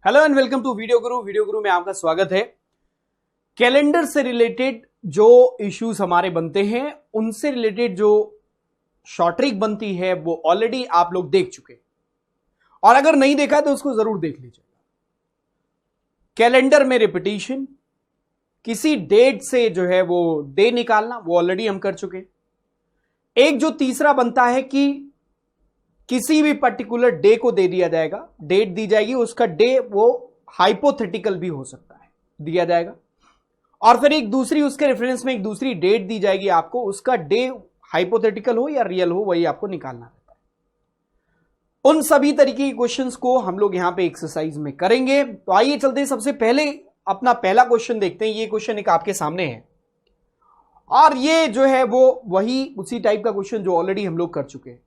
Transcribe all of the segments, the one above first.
Hello and welcome to video Guru में आपका स्वागत है। कैलेंडर से रिलेटेड जो इश्यूज हमारे बनते हैं उनसे रिलेटेड जो शॉर्ट ट्रिक बनती है वो ऑलरेडी आप लोग देख चुके हैं, और अगर नहीं देखा तो उसको जरूर देख लीजिएगा। कैलेंडर में रिपीटिशन, किसी डेट से जो है वो डे निकालना, वो ऑलरेडी हम कर चुके हैं। एक जो तीसरा बनता है कि किसी भी पर्टिकुलर डे को दे दिया जाएगा, डेट दी जाएगी, उसका डे वो हाइपोथेटिकल भी हो सकता है, दिया जाएगा, और फिर एक दूसरी उसके रेफरेंस में एक दूसरी डेट दी जाएगी आपको, उसका डे हाइपोथेटिकल हो या रियल हो वही आपको निकालना रहता है। उन सभी तरीके के क्वेश्चंस को हम लोग यहां पे एक्सरसाइज में करेंगे। तो आइए चलते हैं, सबसे पहले अपना पहला क्वेश्चन देखते हैं। ये क्वेश्चन एक आपके सामने है और ये जो है वो वही उसी टाइप का क्वेश्चन जो ऑलरेडी हम लोग कर चुके हैं।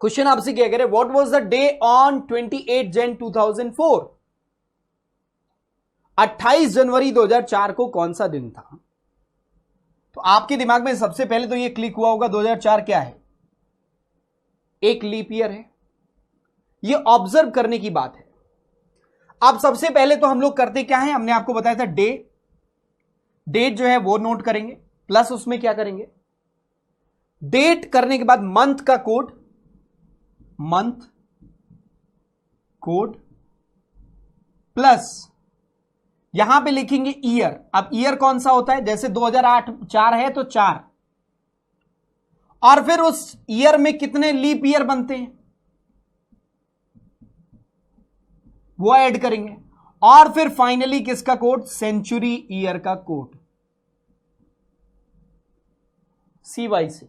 क्वेश्चन आपसे क्या कह रहे, what was the day on 28 जन 2004? 28 जनवरी 2004 को कौन सा दिन था? तो आपके दिमाग में सबसे पहले तो ये क्लिक हुआ होगा 2004 क्या है, एक लीप ईयर है। ये ऑब्जर्व करने की बात है। अब सबसे पहले तो हम लोग करते क्या है, हमने आपको बताया था डेट जो है वो नोट करेंगे, प्लस उसमें क्या करेंगे, डेट करने के बाद मंथ का कोड, मंथ कोड, प्लस यहां पे लिखेंगे ईयर। अब ईयर कौन सा होता है, जैसे 2008 4 है तो 4, और फिर उस ईयर में कितने लीप ईयर बनते हैं वो ऐड करेंगे, और फिर फाइनली किसका कोड, सेंचुरी ईयर का कोड, CY/C।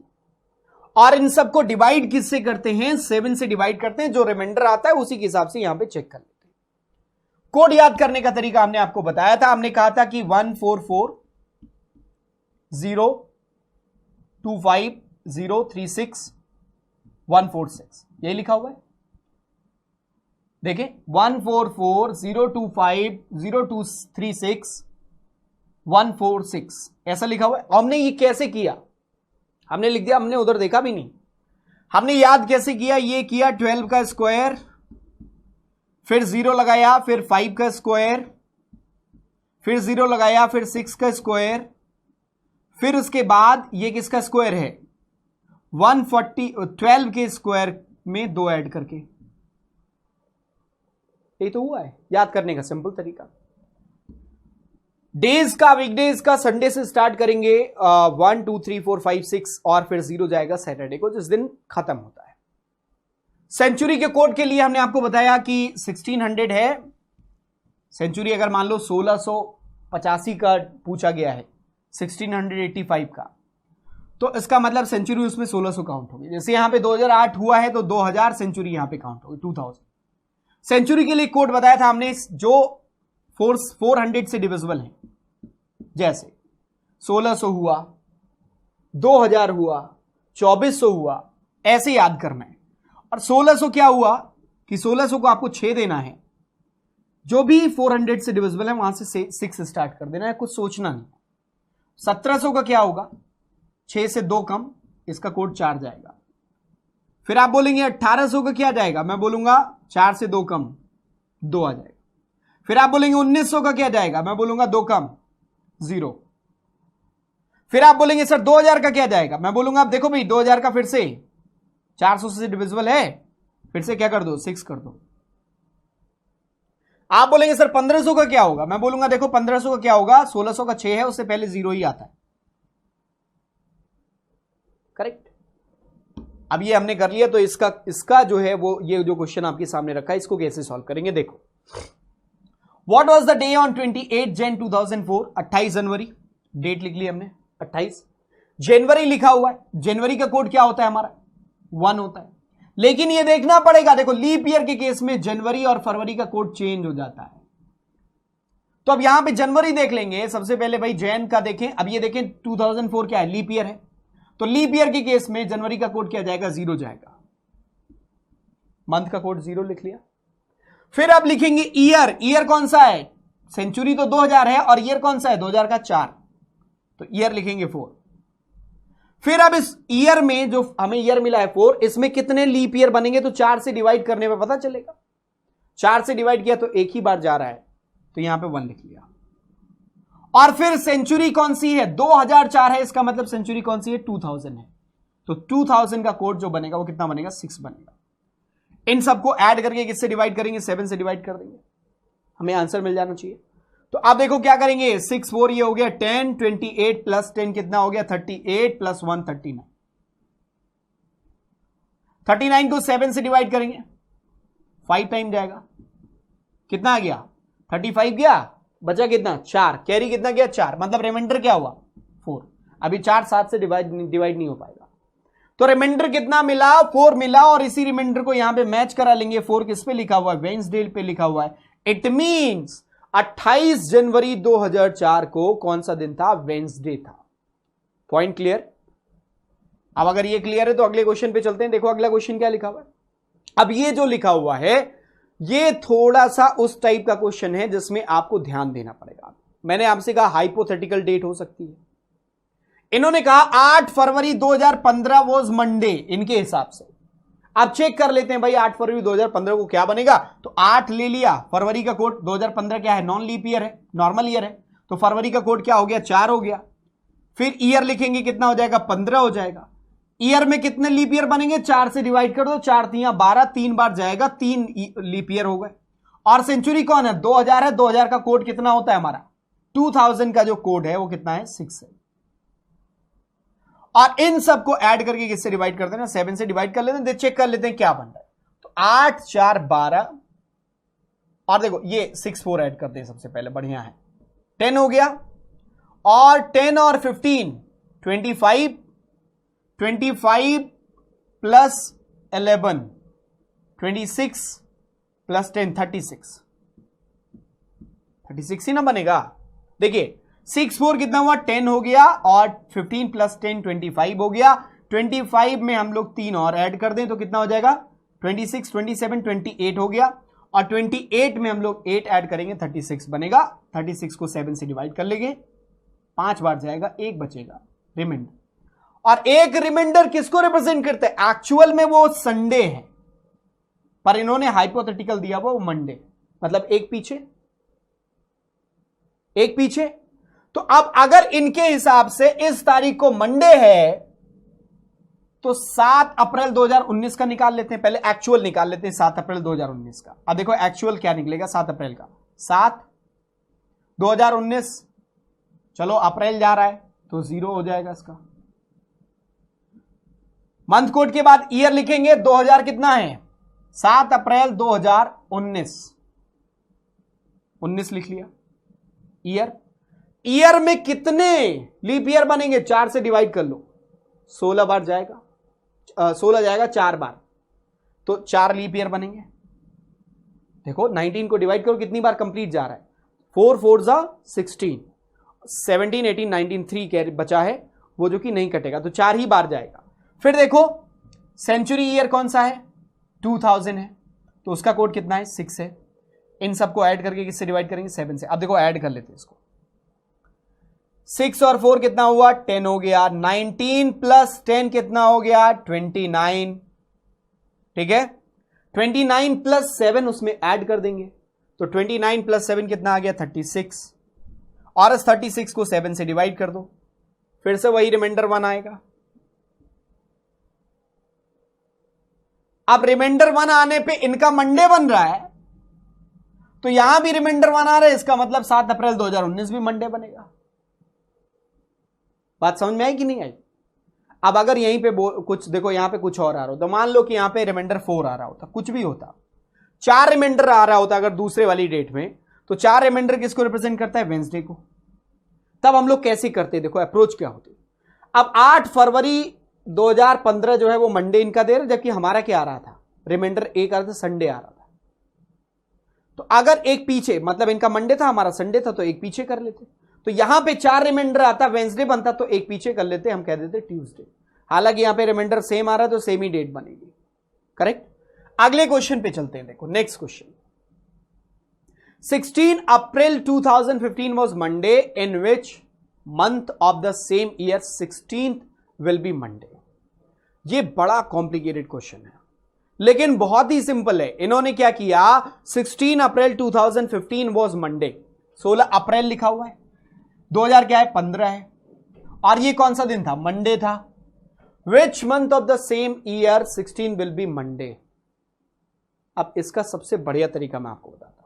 और इन सबको डिवाइड किससे करते हैं, 7 से डिवाइड करते हैं। जो रिमाइंडर आता है उसी के हिसाब से यहां पे चेक कर लेते हैं। कोड याद करने का तरीका हमने आपको बताया था। हमने कहा था कि 144025036 यही लिखा हुआ है, देखिए 144025036 ऐसा लिखा हुआ है। हमने ये कैसे किया, हमने लिख दिया, हमने उधर देखा भी नहीं, हमने याद कैसे किया, ये किया 12 का स्क्वायर, फिर 0 लगाया, फिर 5 का स्क्वायर, फिर 0 लगाया, फिर 6 का स्क्वायर, फिर उसके बाद ये किसका स्क्वायर है, 12 के स्क्वायर में 2 ऐड करके। ये तो हुआ है याद करने का सिंपल तरीका। डेज का, वीकडेज का संडे से स्टार्ट करेंगे, 1 2 3 4 5 6, और फिर 0 जाएगा सैटरडे को, जिस दिन खत्म होता है। सेंचुरी के कोड के लिए हमने आपको बताया कि 1600 है। सेंचुरी अगर मान लो 1685 का पूछा गया है, 1685 का, तो इसका मतलब सेंचुरी उसमें 1600 काउंट होगी। जैसे यहां पे 2008 हुआ है तो 2000 सेंचुरी यहां पे काउंट होगी, 2000। सेंचुरी के लिए कोड बताया था हमने जो 400 से डिविजिबल है, जैसे 1600 हुआ, 2000 हुआ, 2400 हुआ, ऐसे याद करना है। और 1600 क्या हुआ कि 1600 को आपको 6 देना है, जो भी 400 से डिविजिबल है वहां से 6 स्टार्ट कर देना है, कुछ सोचना नहीं। 1700 का क्या होगा, 6 से 2 कम, इसका कोड 4 जाएगा। फिर आप बोलेंगे 1800 का क्या जाएगा, मैं बोलूंगा 4 से 2 कम, 2 आ जाएगा। फिर आप बोलेंगे 1900 का क्या जाएगा, मैं बोलूंगा 2 कम, 0। फिर आप बोलेंगे सर 2000 का क्या जाएगा, मैं बोलूंगा आप देखो भाई 2000 का फिर से 400 से डिविजिबल है, फिर से क्या कर दो, 6 कर दो। आप बोलेंगे सर 1500 का क्या होगा, मैं बोलूंगा देखो 1500 का क्या होगा, 1600 का 6 है, उससे पहले 0 ही आता है, करेक्ट। अब ये हमने कर लिया, तो इसका जो है वो ये जो क्वेश्चन आपके सामने रखा है इसको कैसे सॉल्व करेंगे, देखो। What was the day on 28 Jan 2004? 28 January, date लिख ली हमने 28। जनवरी लिखा हुआ है, जनवरी का कोड क्या होता है हमारा, 1 होता है। लेकिन ये देखना पड़ेगा, देखो लीप ईयर के केस में जनवरी और फरवरी का कोड चेंज हो जाता है। तो अब यहां पे जनवरी देख लेंगे सबसे पहले, भाई जैन का देखें। अब ये देखें 2004 क्या है, लीप ईयर है, तो लीप ईयर के केस में जनवरी का कोड क्या जाएगा, 0 जाएगा। मंथ का कोड 0 लिख लिया। फिर आप लिखेंगे ईयर, ईयर कौन सा है, सेंचुरी तो 2000 है, और ईयर कौन सा है 2000 का 4, तो ईयर लिखेंगे 4। फिर अब इस ईयर में जो हमें ईयर मिला है 4, इसमें कितने लीप ईयर बनेंगे, तो 4 से डिवाइड करने में पता चलेगा। 4 से डिवाइड किया तो एक ही बार जा रहा है, तो यहां पे 1 लिख लिया। और फिर सेंचुरी कौन सी है, 2004 है, इसका मतलब सेंचुरी कौन सी है, 2000 है। तो 2000 का कोड जो बनेगा वो कितना बनेगा, 6 बनेगा। इन सबको ऐड करके किससे डिवाइड करेंगे, 7 से डिवाइड कर देंगे, हमें आंसर मिल जाना चाहिए। तो अब देखो क्या करेंगे, 6 4 ये हो गया 10, 28 प्लस 10 कितना हो गया, 38 प्लस 1 39। 39 को 7 से डिवाइड करेंगे, 5 टाइम जाएगा, कितना आ गया 35 गया, बचा कितना 4, कैरी कितना गया 4, मतलब रिमाइंडर क्या हुआ 4। अभी 4 7 से डिवाइड नहीं हो पाएगा, तो रिमाइंडर कितना मिला, 4 मिला। और इसी रिमाइंडर को यहां पे मैच करा लेंगे, 4 किस पे लिखा हुआ है, वेडनेसडे पे लिखा हुआ है। इट मींस 28 जनवरी 2004 को कौन सा दिन था, वेडनेसडे था। Point clear. अब अगर ये क्लियर है तो अगले क्वेश्चन पे चलते हैं। देखो अगला क्वेश्चन क्या लिखा हुआ है। अब ये जो लिखा हुआ है ये थोड़ा सा उस टाइप का क्वेश्चन है जिसमें आपको ध्यान देना पड़ेगा। मैंने आपसे कहा हाइपोथेटिकल डेट हो सकती है, इन्होंने कहा 8 फरवरी 2015 वॉज मंडे, इनके हिसाब से। अब चेक कर लेते हैं भाई 8 फरवरी 2015 को क्या बनेगा। तो 8 ले लिया, फरवरी का कोड 2015 क्या है, नॉन लीप ईयर है, नॉर्मल ईयर है, तो फरवरी का कोड क्या हो गया 4 हो गया। फिर ईयर लिखेंगे, कितना हो जाएगा 15 हो जाएगा। ईयर में कितने लीप ईयर बनेंगे, 4 से डिवाइड कर दो, 4 3 12, 3 बार जाएगा, 3 लीप ईयर हो गए। और सेंचुरी कौन है, 2000 है, 2000 का कोड कितना होता है हमारा, 2000 का जो कोड है वो कितना है 6 है। और इन सबको ऐड करके किससे डिवाइड करते हैं, 7 से डिवाइड कर लेते हैं, चेक कर लेते हैं क्या बन रहा है। तो 8 4 12, और देखो ये 6 4 ऐड करते हैं सबसे पहले, बढ़िया है, 10 हो गया। और 10 और 15 25 प्लस 11 26 प्लस 10 36 ही ना बनेगा। देखिए 6 4 कितना हुआ 10 हो गया, और 15 प्लस 10 25 हो गया। 25 में हम लोग 3 और ऐड कर दें तो कितना हो जाएगा 26 27 28 हो गया। और 28 में हम लोग 8 ऐड करेंगे 36 बनेगा। 36 को 7 से डिवाइड कर लेंगे, 5 बार जाएगा, 1 बचेगा रिमाइंडर। और एक रिमाइंडर किसको रिप्रेजेंट करता है, एक्चुअल में वो संडे है, पर इन्होंने हाइपोथेटिकल दिया वो मंडे, मतलब एक पीछे। तो अब अगर इनके हिसाब से इस तारीख को मंडे है तो 7 अप्रैल 2019 का निकाल लेते हैं, पहले एक्चुअल निकाल लेते हैं 7 अप्रैल 2019 का। अब देखो एक्चुअल क्या निकलेगा 7 अप्रैल का, 7 2019, चलो अप्रैल जा रहा है तो 0 हो जाएगा इसका। मंथ कोड के बाद ईयर लिखेंगे, 2000 कितना है 7 अप्रैल 2019 लिख लिया। ईयर में कितने लीप ईयर बनेंगे, 4 से डिवाइड कर लो, 16 बार जाएगा, 16 जाएगा 4 बार, तो 4 लीप ईयर बनेंगे। देखो 19 को डिवाइड करो कितनी बार कंप्लीट जा रहा है, 4 4 16, 17 18 19 3 कैरी बचा है वो जो कि नहीं कटेगा, तो 4 ही बार जाएगा। फिर देखो सेंचुरी ईयर कौन सा है 2000 है, तो उसका कोड कितना है 6 है। इन सबको ऐड करके किससे डिवाइड करेंगे 7 से। अब देखो ऐड कर लेते हैं इसको, 6 और 4 कितना हुआ 10 हो गया, 19 प्लस 10 कितना हो गया 29, ठीक है। 29 प्लस 7 उसमें ऐड कर देंगे, तो 29 प्लस 7 कितना आ गया 36, और इस 36 को 7 से डिवाइड कर दो, फिर से वही रिमाइंडर 1 आएगा। अब रिमाइंडर 1 आने पे इनका मंडे बन रहा है, तो यहां भी रिमाइंडर 1 आ रहा है, इसका मतलब 7 अप्रैल 2019 भी मंडे बनेगा। बात समझ में आई कि नहीं आई। अब अगर यहीं पे कुछ देखो, यहां पे कुछ और आ रहा हो, तो मान लो कि यहां पे रिमाइंडर 4 आ रहा होता, कुछ भी होता, 4 रिमाइंडर आ रहा होता अगर दूसरे वाली डेट में, तो 4 रिमाइंडर किसको रिप्रेजेंट करता है वेडनेसडे को। तब हम लोग कैसे करते, देखो अप्रोच क्या होती। अब 8 फरवरी 2015 जो है वो मंडे इनका दे रहा, जबकि हमारा क्या आ रहा था रिमाइंडर एक आ रहा था, संडे आ रहा था। तो अगर एक पीछे, मतलब इनका मंडे था हमारा संडे था, तो एक पीछे कर लेते। तो यहां पे 4 रिमाइंडर आता, वेडनेसडे बनता, तो एक पीछे कर लेते, हम कह देते ट्यूसडे। हालांकि यहां पे रिमाइंडर सेम आ रहा है तो सेम ही डेट बनेगी, करेक्ट। अगले क्वेश्चन पे चलते हैं। देखो next question, 16 April 2015 was Monday in which month of the same year 16th will be Monday। ये बड़ा कॉम्प्लिकेटेड क्वेश्चन है। लेकिन बहुत ही सिंपल है। इन्होंने क्या किया, 16 अप्रैल 2015 वॉज मंडे, 16 अप्रैल लिखा हुआ है, 2000 क्या है 15 है, और ये कौन सा दिन था, मंडे था। विच month of the same year 16 will be Monday. अब इसका सबसे बढ़िया तरीका मैं आपको बताता हूं।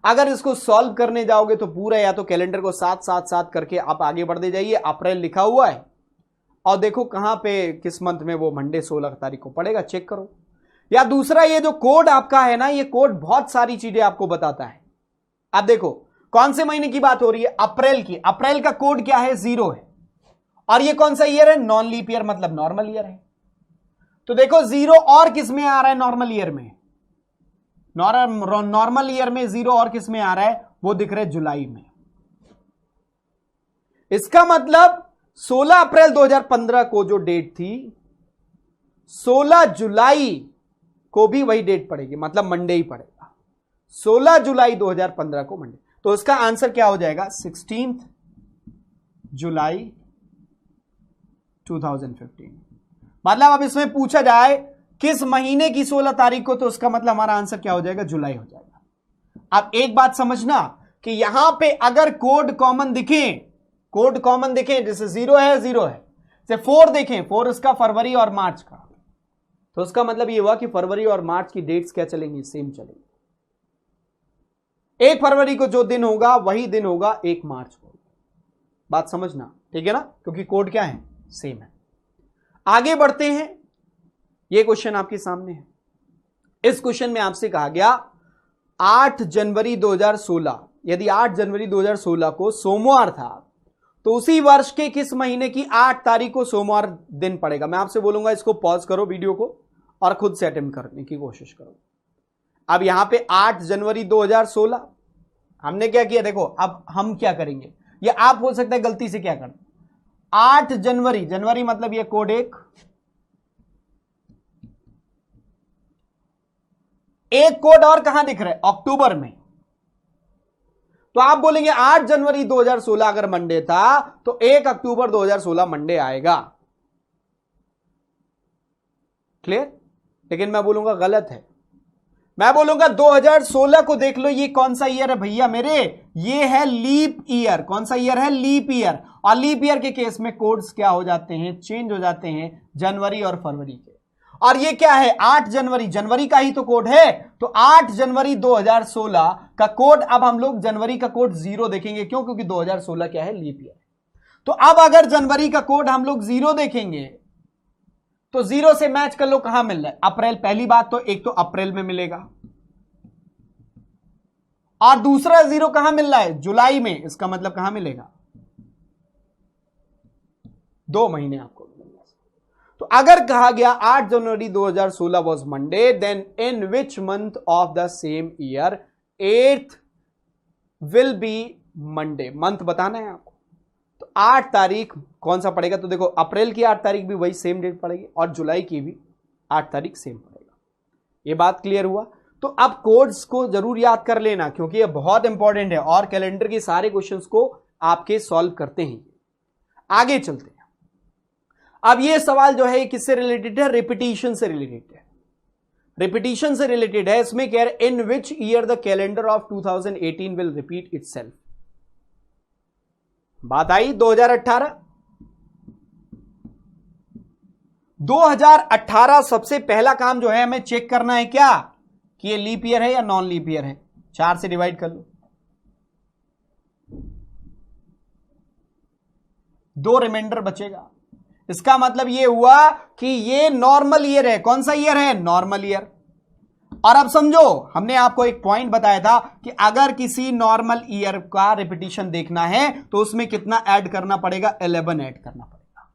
अगर इसको सॉल्व करने जाओगे तो पूरा या तो कैलेंडर को 7 करके आप आगे बढ़ते जाइए, अप्रैल लिखा हुआ है और देखो कहां पे किस मंथ में वो मंडे 16 तारीख को पड़ेगा, चेक करो। या दूसरा, ये जो कोड आपका है ना, ये कोड बहुत सारी चीजें आपको बताता है। आप देखो कौन से महीने की बात हो रही है, अप्रैल की। अप्रैल का कोड क्या है, 0 है, और ये कौन सा ईयर है, नॉन लीप ईयर, मतलब नॉर्मल ईयर है। तो देखो 0 और किस में आ रहा है, नॉर्मल ईयर में। नॉर्मल ईयर में 0 और किस में आ रहा है, वो दिख रहा है जुलाई में। इसका मतलब 16 अप्रैल 2015 को जो डेट थी, 16 जुलाई को भी वही डेट पड़ेगी, मतलब मंडे ही पड़ेगा, 16 जुलाई 2015 को मंडे। तो इसका आंसर क्या हो जाएगा, 16 जुलाई 2015। मतलब अब इसमें पूछा जाए किस महीने की 16 तारीख को, तो उसका मतलब हमारा आंसर क्या हो जाएगा, जुलाई हो जाएगा। अब एक बात समझना कि यहां पे अगर कोड कॉमन दिखे, जैसे 0 है 0 है, जैसे 4 देखें, 4 इसका फरवरी और मार्च का, तो उसका मतलब ये हुआ कि फरवरी और मार्च की डेट्स क्या चलेंगी, सेम चलेंगी। 1 फरवरी को जो दिन होगा वही दिन होगा 1 मार्च को। बात समझना, ठीक है ना, क्योंकि कोड क्या है, सेम है। आगे बढ़ते हैं, यह क्वेश्चन आपके सामने है। इस क्वेश्चन में आपसे कहा गया 8 जनवरी 2016, यदि 8 जनवरी 2016 को सोमवार था तो उसी वर्ष के किस महीने की 8 तारीख को सोमवार दिन पड़ेगा। मैं आपसे बोलूंगा इसको पॉज करो वीडियो को और खुद से अटेम्प्ट करने की कोशिश करो। अब यहां पे 8 जनवरी 2016 हमने क्या किया, देखो अब हम क्या करेंगे, ये आप हो सकता है गलती से क्या करना, 8 जनवरी मतलब ये कोड एक कोड और कहां दिख रहा है, अक्टूबर में। तो आप बोलेंगे 8 जनवरी 2016 अगर मंडे था तो 1 अक्टूबर 2016 मंडे आएगा। क्लियर? लेकिन मैं बोलूंगा गलत है। मैं बोलूंगा 2016 को देख लो, ये कौन सा ईयर है भैया मेरे, ये है लीप ईयर। कौन सा ईयर है, लीप ईयर। और लीप ईयर के केस में कोड्स क्या हो जाते हैं, चेंज हो जाते हैं, जनवरी और फरवरी के। और ये क्या है, 8 जनवरी का ही तो कोड है। तो 8 जनवरी 2016 का कोड, अब हम लोग जनवरी का कोड 0 देखेंगे, क्यों, क्योंकि 2016 क्या है, लीप ईयर। तो अब अगर जनवरी का कोड हम लोग 0 देखेंगे तो 0 से मैच कर लो कहां मिल रहा है, अप्रैल। पहली बात तो एक तो अप्रैल में मिलेगा, और दूसरा 0 कहां मिल रहा है, जुलाई में। इसका मतलब कहां मिलेगा, 2 महीने आपको मिलेंगे। तो अगर कहा गया 8 January 2016 was Monday, then in which month of the same year 8th will be Monday. Month बताना है आपको। तो 8 तारीख कौन सा पड़ेगा, तो देखो अप्रैल की 8 तारीख भी वही सेम डेट पड़ेगी और जुलाई की भी 8 तारीख सेम पड़ेगा। ये बात क्लियर हुआ। तो अब कोड्स को जरूर याद कर लेना, क्योंकि ये बहुत इंपॉर्टेंट है और कैलेंडर के सारे क्वेश्चंस को आपके सॉल्व करते हैं। आगे चलते हैं। अब ये सवाल जो है किससे रिलेटेड है, रिपीटिशन से रिलेटेड है। रिपीटिशन से रिलेटेड है। इसमें कह रहे in which year the calendar of 2018 will repeat itself. बात आई 2018। 2018 सबसे पहला काम जो है हमें चेक करना है क्या, कि ये लीप ईयर है या नॉन लीप ईयर है। 4 से डिवाइड कर लो, 2 रिमाइंडर बचेगा। इसका मतलब ये हुआ कि ये नॉर्मल ईयर है। कौन सा ईयर है, नॉर्मल ईयर। और अब समझो, हमने आपको एक पॉइंट बताया था कि अगर किसी नॉर्मल ईयर का रिपीटिशन देखना है तो उसमें कितना ऐड करना पड़ेगा, 11 ऐड करना पड़ेगा।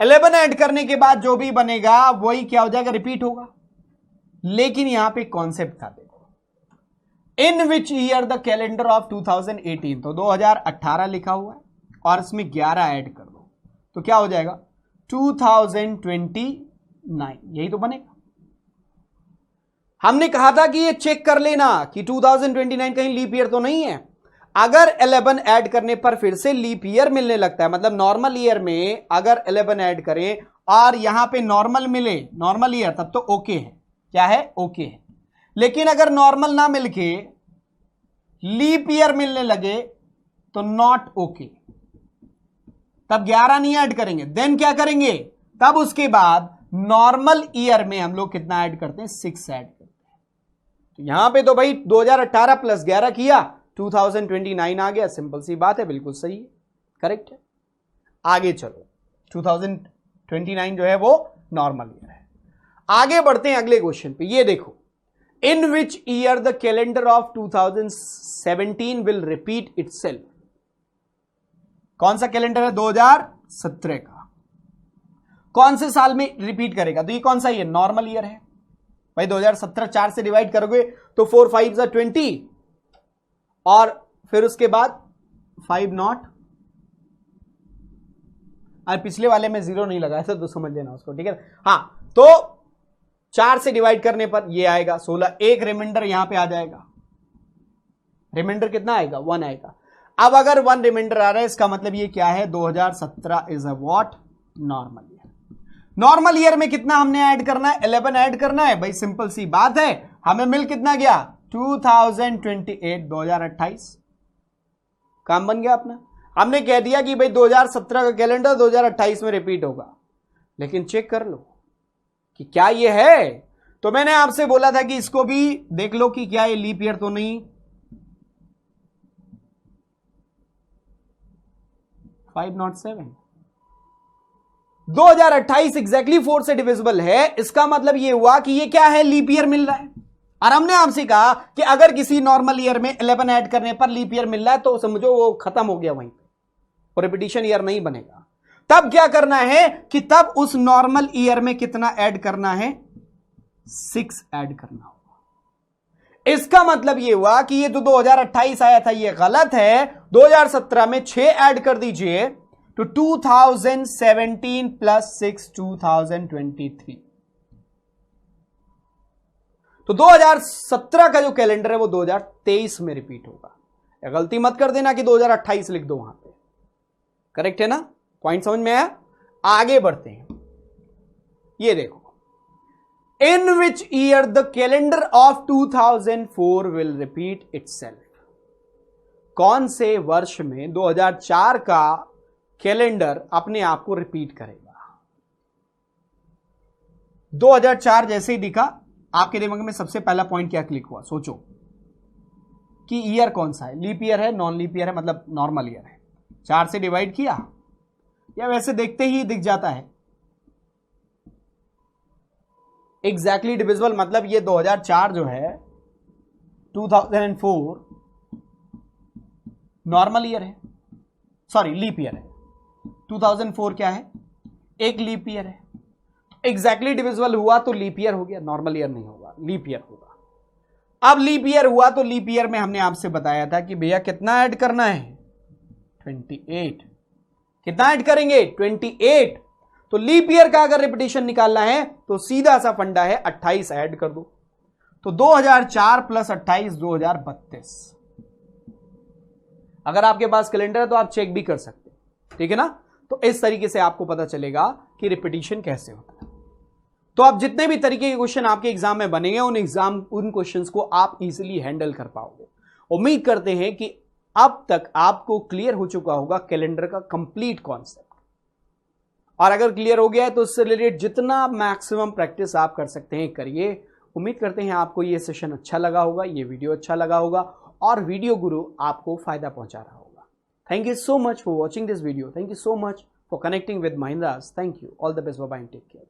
11 ऐड करने के बाद जो भी बनेगा वही क्या हो जाएगा, रिपीट होगा। लेकिन यहां पे कॉन्सेप्ट था, देखो in which year the calendar of 2018, तो 2018 लिखा हुआ है और इसमें 11 ऐड कर दो तो क्या हो जाएगा, 2029। यही तो बनेगा। हमने कहा था कि ये चेक कर लेना कि 2029 कहीं लीप ईयर तो नहीं है। अगर 11 ऐड करने पर फिर से लीप ईयर मिलने लगता है, मतलब नॉर्मल ईयर में अगर 11 ऐड करें और यहां पे नॉर्मल मिले, नॉर्मल ईयर, तब तो ओके है। क्या है? ओके है। लेकिन अगर नॉर्मल ना मिलके लीप ईयर मिलने लगे तो नॉट ओके, तब 11 नहीं ऐड करेंगे। देन क्या करेंगे? तब उसके बाद नॉर्मल ईयर में हम लोग कितना ऐड करते हैं? 6 ऐड करते हैं। तो यहां पे तो भाई 2018 प्लस 11 किया, 2029 आ गया। सिंपल सी बात है, बिल्कुल सही है, करेक्ट है। आगे चलो, 2029 जो है वो नॉर्मल ईयर है। आगे बढ़ते हैं अगले क्वेश्चन पे। ये देखो, in which year the calendar of 2017 will repeat itself. कौन सा कैलेंडर है? 2017 का। कौन से साल में रिपीट करेगा? तो ये कौन सा ईयर? नॉर्मल ईयर है भाई। 2017 4 से डिवाइड करोगे तो 4 5 20, और फिर उसके बाद 5 नॉट, और पिछले वाले में 0 नहीं लगाया था तो समझ लेना उसको, ठीक है। हाँ, तो 4 से डिवाइड करने पर ये आएगा 16। एक रिमाइंडर यहां पे आ जाएगा। रिमाइंडर कितना आएगा? 1 आएगा। अब अगर 1 रिमाइंडर आ रहा है, इसका मतलब ये क्या है? 2017 is a what? Normal year. Normal year में कितना हमने ऐड करना है? 11 ऐड करना है भाई। सिंपल सी बात है। हमें मिल कितना गया? 2028, 2028। काम बन गया अपना। हमने कह दिया कि भाई 2017 का कैलेंडर 2028 में रिपीट होगा, लेकिन चेक कर लो कि क्या ये है। तो मैंने आपसे बोला था कि इसको भी देख लो कि क्या ये लीप ईयर तो नहीं। 507, 2028 एग्जैक्टली 4 से डिविजिबल है। इसका मतलब ये हुआ कि ये क्या है? लीप ईयर मिल रहा है। और हमने आपसे कहा कि अगर किसी नॉर्मल ईयर में 11 ऐड करने पर लीप ईयर मिल रहा है तो समझो वो खत्म हो गया वहीं पे, और रिपीटिशन ईयर नहीं बनेगा। तब क्या करना है कि तब उस नॉर्मल ईयर में कितना ऐड करना है? 6 ऐड करना होगा। इसका मतलब ये हुआ कि ये जो 2028 आया था ये गलत है। 2017 में 6 ऐड कर दीजिए तो 2017 प्लस 6 2023। तो 2017 का जो कैलेंडर है वो 2023 में रिपीट होगा। गलती मत कर देना कि 2028 लिख दो वहां पे, करेक्ट है ना? पॉइंट समझ में आया? आगे बढ़ते हैं। ये देखो, in which year the calendar of 2004 will repeat itself. कौन से वर्ष में 2004 का कैलेंडर अपने आप को रिपीट करेगा? 2004 जैसे ही दिखा, आपके दिमाग में सबसे पहला पॉइंट क्या क्लिक हुआ? सोचो कि ईयर कौन सा है? लीप ईयर है, नॉन लीप ईयर है, मतलब नॉर्मल ईयर है। 4 से डिवाइड किया या वैसे देखते ही दिख जाता है? एग्जैक्टली डिविजिबल, मतलब ये 2004 जो है 2004 नॉर्मल ईयर है, सॉरी लीप ईयर है। 2004 क्या है? एक लीप ईयर है। एग्जैक्टली डिविजिबल हुआ तो लीप ईयर हो गया, नॉर्मल ईयर नहीं होगा, लीप ईयर होगा। अब लीप ईयर हुआ तो लीप ईयर में हमने आपसे बताया था कि भैया कितना ऐड करना है? 28। कितना ऐड करेंगे? 28। तो लीप ईयर का अगर रिपीटिशन निकालना है तो सीधा सा फंडा है 28 ऐड कर दो। तो 2004 प्लस 28 2032। अगर आपके पास कैलेंडर है तो आप चेक भी कर सकते हैं, ठीक है ना? तो इस तरीके से आपको पता चलेगा कि रिपीटिशन कैसे होता है। तो आप जितने भी तरीके के क्वेश्चन आपके एग्जाम में बनेंगे उन क्वेश्चंस को आप इजीली हैंडल कर पाओगे। उम्मीद करते हैं कि अब तक आपको क्लियर हो चुका होगा कैलेंडर का कंप्लीट कॉन्सेप्ट, और अगर क्लियर हो गया है तो उससे रिलेटेड जितना मैक्सिमम प्रैक्टिस आप कर सकते हैं करिए। उम्मीद करते हैं आपको ये सेशन अच्छा लगा होगा, ये वीडियो अच्छा लगा होगा, और वीडियो गुरु आपको फायदा पहुंचा रहा होगा। Thank you so much for watching this video. Thank you so much for connecting with Mahindras. Thank you. All the best. Bye bye. Take care.